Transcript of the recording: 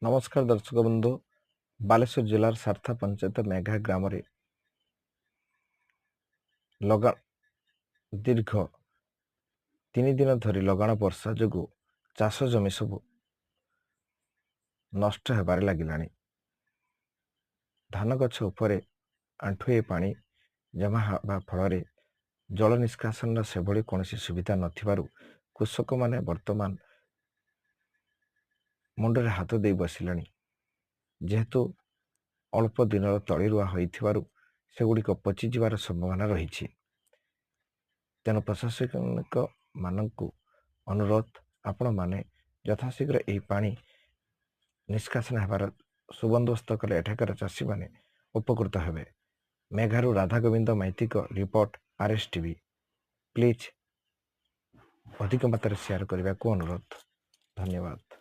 नमस्कार दर्शक बंधु बालेश्वर जिलार सार्था पंचायत मेघा ग्राम लगा दीर्घ 3 दिन धरी लगाण वर्षा जोगु चाष जमी सब नष्ट हेबार लागिलाणी। धान गछ उपरे आंठुए पानी जमा हेबा फल जल निष्कासन से भली कौनसी सुविधा नथिबारु कृषक माने वर्तमान मुंडरे हाथ दे बसिलाणी। जेहेतु अल्प दिन तली रुआ होइथिबारु सेगुड़िक पचि जिबार संभावना रही। तेणु प्रशासनिक मानक अनुरोध आपण माने यथाशीघ्र यह पानी निष्कासन हेबार सुबंदोबस्त कले एठाकर चाषी माने उपकृत हेबे। मेघारू राधा गोविंद मैथिक रिपोर्ट RSTV। प्लीज अधिक मात्रा शेयर करने को अनुरोध। धन्यवाद।